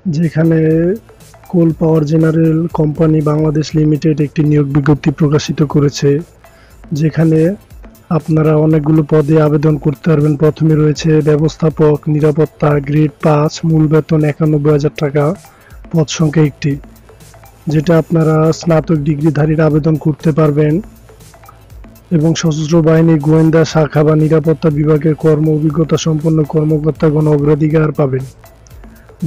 যেখানে কোল পাওয়ার general company Bangladesh limited একটি নিয়োগ বিজ্ঞপ্তি প্রকাশিত করেছে, যেখানে আপনারা অনেকগুলো পদে আবেদন করতে পারবেন। প্রথমে রয়েছে ব্যবস্থাপক নিরাপত্তা, গ্রেড 5, মূল বেতন 91,000 টাকা, পদ সংখ্যা একটি, যেটা আপনারা স্নাতক ডিগ্রিধারীরা আবেদন করতে পারবেন এবং সশস্ত্র বাহিনী গোয়েন্দা শাখা বা নিরাপত্তা বিভাগের কর্ম অভিজ্ঞতা সম্পন্ন কর্মকর্তাগণ অগ্রাধিকার পাবেন।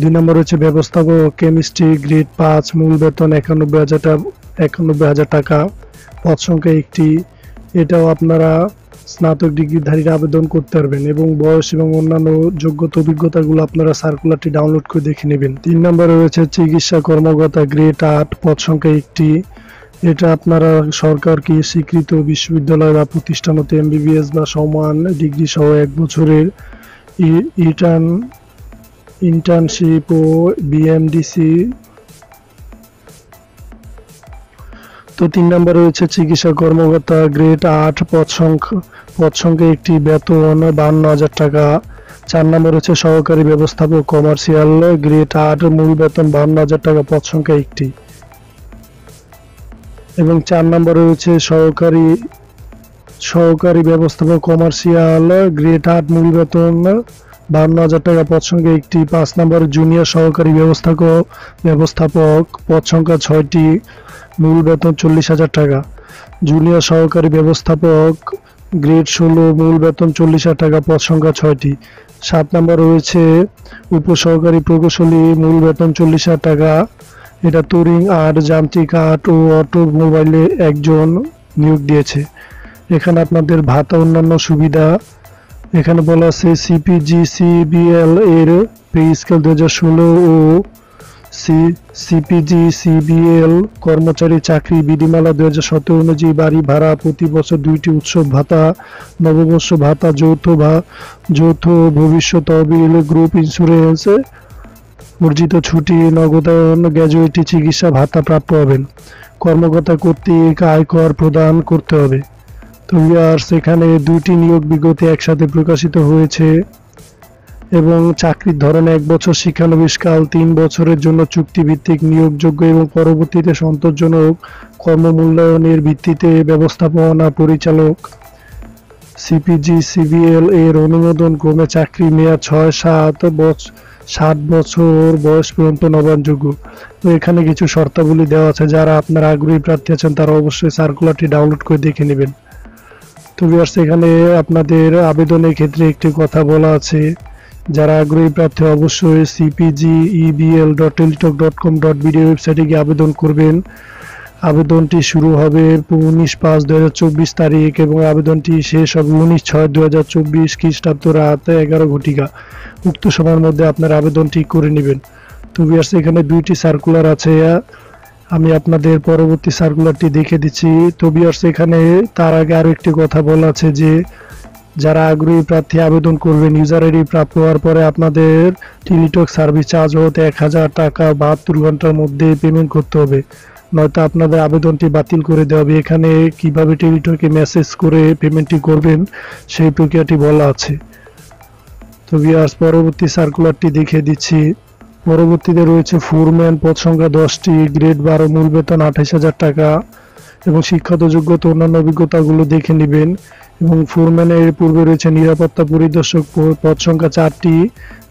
2 নম্বর হচ্ছে ব্যবস্থাপক কেমিস্ট্রি, গ্রেড 5, মূল বেতন 91,000 টাকা, পদ সংখ্যা একটি, এটাও আপনারা স্নাতক ডিগ্রিধারীরা আবেদন করতে পারবেন এবং বয়স এবং অন্যান্য যোগ্যতা অভিজ্ঞতাগুলো আপনারা সার্কুলারটি ডাউনলোড করে দেখে নেবেন। 3 নম্বরে রয়েছে চিকিৎসা কর্মকর্তা, গ্রেড 8, পদ সংখ্যা একটি, এটা আপনারা সরকারকে স্বীকৃত বিশ্ববিদ্যালয় বা প্রতিষ্ঠান হতে এমবিবিএস বা সমান ডিগ্রি সহ 1 বছরের ইন্টার্নশিপ ও বিএমডিসি। তো 3 নম্বরে রয়েছে চিকিৎসা কর্মকর্তা, গ্রেড 8, পদ সংখ্যা একটি, বেতন 52,000 টাকা। 4 নম্বর হচ্ছে সহকারী ব্যবস্থাপক কমার্শিয়াল, গ্রেড 8, মূল বেতন 52,000 টাকা, পদ সংখ্যা একটি। এবং 4 নম্বরে রয়েছে সহকারী ব্যবস্থাপক কমার্শিয়াল, গ্রেড 8, মূল বেতন 52,000 টাকা, পদ সংখ্যা একটি। 5 নম্বর জুনিয়র সহকারী ব্যবস্থাপক, পদ সংখ্যা 6টি, মূল বেতন 40,000 টাকা। জুনিয়র সহকারী ব্যবস্থাপক, গ্রেড 16, মূল বেতন 40,000 টাকা, পদ সংখ্যা 6টি। 7 নম্বর রয়েছে উপসহকারী প্রকৌশলী, মূল বেতন 40,000 টাকা, এটা তুরিং আর্ট, যান্ত্রিক আর্ট ও অটোমোবাইলে একজন নিয়োগ দিয়েছে। এখানে আপনাদের ভাতা অন্যান্য সুবিধা এখানে বলা আছে। সিপিজি সিবিএল এর পে স্কেল 2016 ও সিপিজি সিবিএল কর্মচারী চাকরি বিধিমালা 2017 অনুযায়ী বাড়ি ভাড়া, প্রতি বছর 2টি উৎসব ভাতা, নববর্ষ ভাতা, যৌথ ভবিষ্যৎ তহবিল, গ্রুপ ইন্স্যুরেন্স, অর্জিত ছুটি, নগদায়ন, গ্র্যাজুয়েটি চিকিৎসা ভাতা প্রাপ্য হবেন। কর্মকর্তা কর্তৃক আয়কর প্রদান করতে হবে। তো সেখানে 2টি নিয়োগ বিজ্ঞপ্তি একসাথে প্রকাশিত হয়েছে এবং চাকরির ধরন 1 বছর শিক্ষানবিশকাল, 3 বছরের জন্য চুক্তিভিত্তিক নিয়োগযোগ্য এবং পরবর্তীতে সন্তোষজনক কর্মমূল্যায়নের ভিত্তিতে ব্যবস্থাপনা পরিচালক। সিপিজি সিবিএল এর অনুমোদন ক্রমে চাকরি মেয়াদ 7 বছর বয়স পর্যন্ত নবায়নযোগ্য। তো এখানে কিছু শর্তাবলী দেওয়া আছে, যারা আপনারা আগ্রহী প্রার্থী আছেন তারা অবশ্যই সার্কুলারটি ডাউনলোড করে দেখে নেবেন। তো ভিউয়ার্স, এখানে আপনাদের আবেদনের ক্ষেত্রে একটি কথা বলা আছে, যারা আগ্রহী প্রার্থী অবশ্যই cpgebl.teletalk.com.bd ওয়েবসাইটে গিয়ে আবেদন করবেন। আবেদনটি শুরু হবে 19/5/2024 তারিখ এবং আবেদনটি শেষ হবে 19/6/2024 খ্রিস্টাব্দ রাত 11 ঘটিকা। উক্ত সময়ের মধ্যে আপনার আবেদনটি করে নেবেন। তো ভিউয়ার্স, এখানে 2টি সার্কুলার আছে, আমি আপনাদের পরবর্তী সার্কুলারটি দেখে দিচ্ছি। তো ভিউয়ার্স, এখানে তার আগে আরো একটি কথা বলা আছে যে যারা আগ্রহী প্রার্থী আবেদন করবেন, ইউজার আইডি প্রাপ্ত হওয়ার পরে আপনাদের টেলিটক সার্ভিস চার্জ হতে 1,000 টাকা 72 ঘন্টার মধ্যে পেমেন্ট করতে হবে, নয়তো আপনাদের আবেদনটি বাতিল করে দেওয়া হবে। এখানে কিভাবে টেলিটকে মেসেজ করে পেমেন্টটি করবেন সেই প্রক্রিয়াটি বলা আছে। তো ভিউয়ার্স, পরবর্তী সার্কুলারটি দেখে দিচ্ছি। পরবর্তীতে রয়েছে ফোরম্যান, পদ সংখ্যা 10টি, গ্রেড 12, মূল বেতন 28,000 টাকা এবং শিক্ষাগত যোগ্যতা অন্যান্য অভিজ্ঞতাগুলো দেখে নেবেন। এবং ফোরম্যানের পূর্বে রয়েছে নিরাপত্তা পরিদর্শক, পদ সংখ্যা 4টি,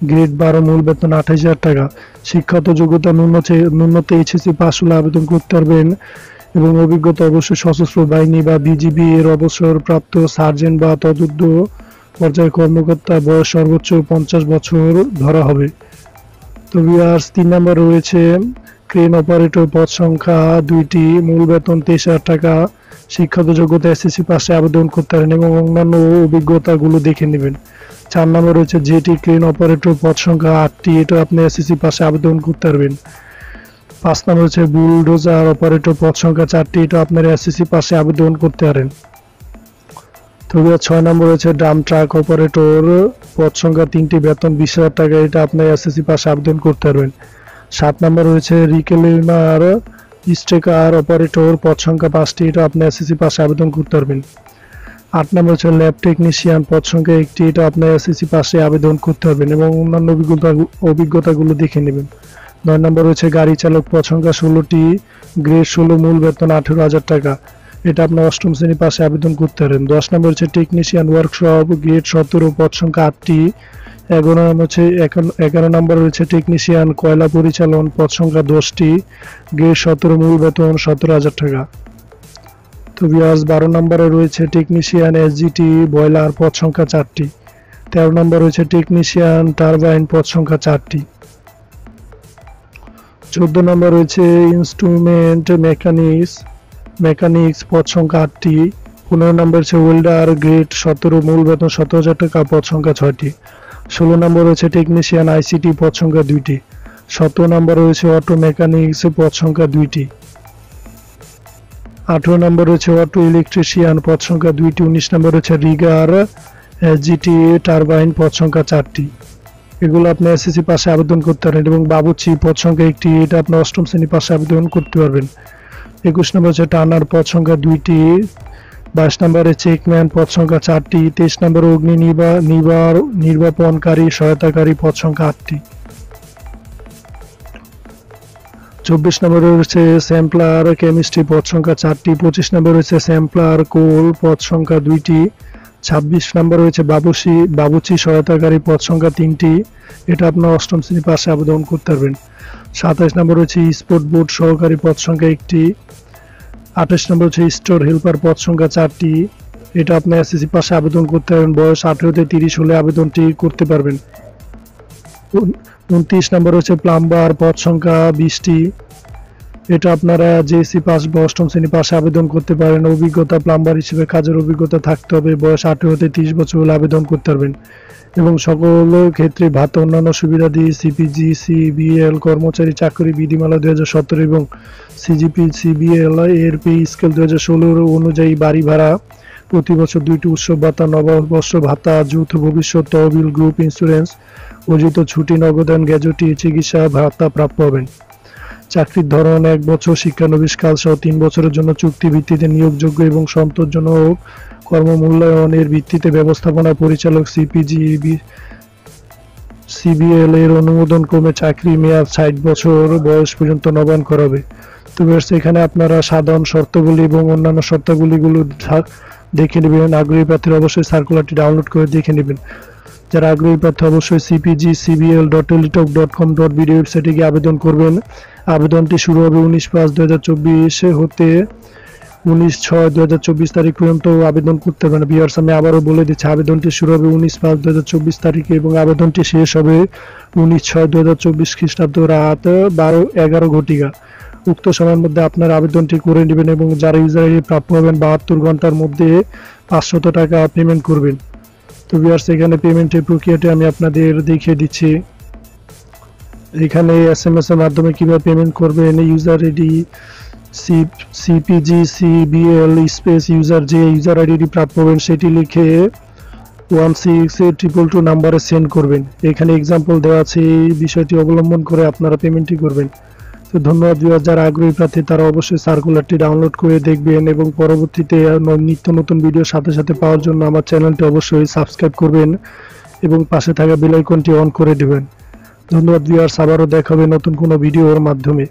গ্রেড 12, মূল বেতন 28,000 টাকা, শিক্ষাগত যোগ্যতা ন্যূনতম এইচএসসি পাস হলে আবেদন করতে পারবেন এবং অভিজ্ঞতা অবশ্যই সশস্ত্র বাহিনী বা বিজিবি এর অবসরপ্রাপ্ত সার্জেন্ট বা তদূর্ধ্ব পর্যায়ের কর্মকর্তা, বয়স সর্বোচ্চ 50 বছর ধরা হবে। তো ভিউয়ার্স, 3 নম্বর রয়েছে ক্রেন অপারেটর, পদ সংখ্যা 2টি, মূল বেতন 23,000 টাকা, শিক্ষাগত যোগ্যতা এসএসসি পাশে আবেদন করতে পারেন এবং অন্যান্য অভিজ্ঞতাগুলো দেখে নেবেন। 4 নম্বর রয়েছে জেটি ক্রেন অপারেটর, পদ সংখ্যা 8টি, এটা আপনি এসএসসি পাশে আবেদন করতে পারবেন। 5 নম্বর হচ্ছে বুলডোজার অপারেটর, পদ সংখ্যা 4টি, এটা আপনার এসএসসি পাশে আবেদন করতে পারেন। তো 6 নম্বর হচ্ছে ডাম ট্রাক অপারেটর, পদ সংখ্যা 3টি, বেতন 20,000 টাকা, এটা আপনার এসএসসি পাশে আবেদন করতে পারবেন। 7 নম্বর হচ্ছে রিকেলেমার স্ট্রেকার অপারেটর, পদ সংখ্যা 5টি, এটা আপনি এসএসসি পাশে আবেদন করতে পারবেন। 8 নম্বর হচ্ছে ল্যাব টেকনিশিয়ান, পদ সংখ্যা 1টি। এটা আপনার এসএসসি পাশে আবেদন করতে হবেন এবং অন্যান্য অভিজ্ঞতাগুলো দেখে নেবেন। 9 নম্বর হচ্ছে গাড়ি চালক, পদ সংখ্যা 16টি, গ্রেড 16, মূল বেতন 18,000 টাকা। এটা আপনার 8ম শ্রেণী পাশে আবেদন করতে পারেন। 10 নম্বর হচ্ছে টেকনিশিয়ান ওয়ার্কশপ, গ্রেড 17, পদ সংখ্যা 8টি। 11 নম্বর রয়েছে টেকনিশিয়ান কয়লা পরিচালন, পদ সংখ্যা 10টি, গ্রেড 17, মূল বেতন 17,000 টাকা। তো ভিউয়ার্স 12 নম্বরে রয়েছে টেকনিশিয়ান এসজিটি বয়লার, পদ সংখ্যা 4টি। 13 নম্বর রয়েছে টেকনিশিয়ান টারবাইন, পদ সংখ্যা 4টি। 14 নম্বর রয়েছে ইনস্ট্রুমেন্ট মেকানিক্স, পদ সংখ্যা 8টি। 15 নম্বর হচ্ছে ওয়েল্ডার, গ্রেড 17, মূল বেতন 17,000 টাকা, পদ সংখ্যা 6টি। 16 নম্বর রয়েছে টেকনিশিয়ান আইসিটি, পদ সংখ্যা 2টি। 17 নম্বর রয়েছে অটো মেকানিক্স, পদ সংখ্যা 2টি। 18 নম্বর রয়েছে অটো ইলেকট্রিশিয়ান, পদ সংখ্যা 2টি। 19 নম্বর রয়েছে রিগার এসজিটি টারবাইন, পদ সংখ্যা 4টি। এগুলো আপনি এসএসসি পাশে আবেদন করতে পারেন এবং বাবুর্চি, পদ সংখ্যা 1টি। এটা আপনি 8ম শ্রেণী পাশে আবেদন করতে পারবেন। 21 নম্বর হচ্ছে টানার, পদ সংখ্যা 2টি। 22 নম্বরে চেকম্যান, পদ সংখ্যা 4টি। 23 নম্বরে অগ্নি নির্বাপনকারী সহায়তাকারী, পদ সংখ্যা 8টি। 24 নম্বরে রয়েছে স্যাম্পলার কেমিস্ট্রি, পদ সংখ্যা 4টি। 25 নম্বরে রয়েছে স্যাম্পলার কোল, পদ সংখ্যা 2টি। 26 নম্বর রয়েছে বাবুর্চি সহায়তাকারী, পদ সংখ্যা 3টি। এটা আপনার 8ম শ্রেণী পাশে আবেদন করতে পারবেন। 27 নম্বর রয়েছে স্পোর্ট বোর্ড সহকারী, পদ সংখ্যা 1টি। 28 নম্বর হচ্ছে স্টোর হেল্পার, পদ সংখ্যা 4টি। এটা আপনি এসএসসি পাশে আবেদন করতে পারবেন। বয়স 18 থেকে 30 হলে আবেদনটি করতে পারবেন। 29 নম্বর হচ্ছে প্লাম্বার, পদ সংখ্যা 20টি। এটা আপনারা জেএসসি পাস বা 8ম শ্রেণী পাশে আবেদন করতে পারেন। অভিজ্ঞতা প্লাম্বার হিসেবে কাজের অভিজ্ঞতা থাকতে হবে। বয়স 18 থেকে 30 বছর হলে আবেদন করতে পারবেন এবং সকল ক্ষেত্রে ভাতা অন্যান্য সুবিধাদি সিপিজি সিবিএল কর্মচারী চাকরি বিধিমালা 2017 এবং সিজিপি সিবিএল এর পে স্কেল 2016 অনুযায়ী বাড়ি ভাড়া, প্রতি বছর 2টি উৎসব ভাতা, নববর্ষ ভাতা, যৌথ ভবিষ্যৎ তহবিল, গ্রুপ ইন্স্যুরেন্স, অর্জিত ছুটি, নগদান, গ্যাজেটি, চিকিৎসা ভাতা প্রাপ্য হবেন। চাকরির ধরন 1 বছর শিক্ষানবিশকাল সহ 3 বছরের জন্য চুক্তি ভিত্তিতে নিয়োগযোগ্য এবং সন্তোষজনক কর্মমূল্যায়নের ভিত্তিতে ব্যবস্থাপনা পরিচালক সিবিএল এর অনুমোদন ক্রমে চাকরি মেয়াদ 60 বছর বয়স পর্যন্ত নবায়ন করা হবে। তো এখানে আপনারা সাধারণ শর্তাবলী এবং অন্যান্য শর্তাবলীগুলো দেখে নেবেন। আগ্রহী প্রার্থীরা অবশ্যই সার্কুলারটি ডাউনলোড করে দেখে নেবেন। যারা আগ্রহী প্রার্থী অবশ্যই cpgcbl.teletalk.com.bd ওয়েবসাইটে গিয়ে আবেদন করবেন। আবেদনটি শুরু হবে 19/5/2024 হতে 19/6/2024 তারিখ পর্যন্ত আবেদন করতে পারবেন। ভিউয়ার্স আমি আবারও বলে দিচ্ছি, আবেদনটি শুরু হবে 19/5/2024 তারিখে এবং আবেদনটি শেষ হবে 19/6/2024 খ্রিস্টাব্দ রাত 11 ঘটিকা। উক্ত সময়ের মধ্যে আপনার আবেদনটি করে নেবেন এবং যারা ইউজার আইডি প্রাপ্য হবেন 72 ঘন্টার মধ্যে 500 টাকা পেমেন্ট করবেন। তো ভিউয়ার্স এখানে পেমেন্টের প্রক্রিয়াটি আমি আপনাদের দেখিয়ে দিচ্ছি। এখানে এসএমএস এর মাধ্যমে কিভাবে পেমেন্ট করবেন, user ID cpgcbl space user, যে ইউজার আইডি প্রাপ্য হবেন সেটি লিখে 16222 নাম্বারে সেন্ড করবেন। এখানে এক্সাম্পল দেওয়া আছে, এই বিষয়টি অবলম্বন করে আপনারা পেমেন্টটি করবেন। তো ধন্যবাদ ভিউয়ার, যারা আগ্রহী প্রার্থী তারা অবশ্যই সার্কুলারটি ডাউনলোড করে দেখবেন এবং পরবর্তীতে নিত্য নতুন ভিডিও সাথে সাথে পাওয়ার জন্য আমার চ্যানেলটি অবশ্যই সাবস্ক্রাইব করবেন এবং পাশে থাকা বেল আইকনটি অন করে দিবেন। ধন্যবাদ ভিউয়ার্স, আবারও দেখা হবে নতুন কোনো ভিডিওর মাধ্যমে।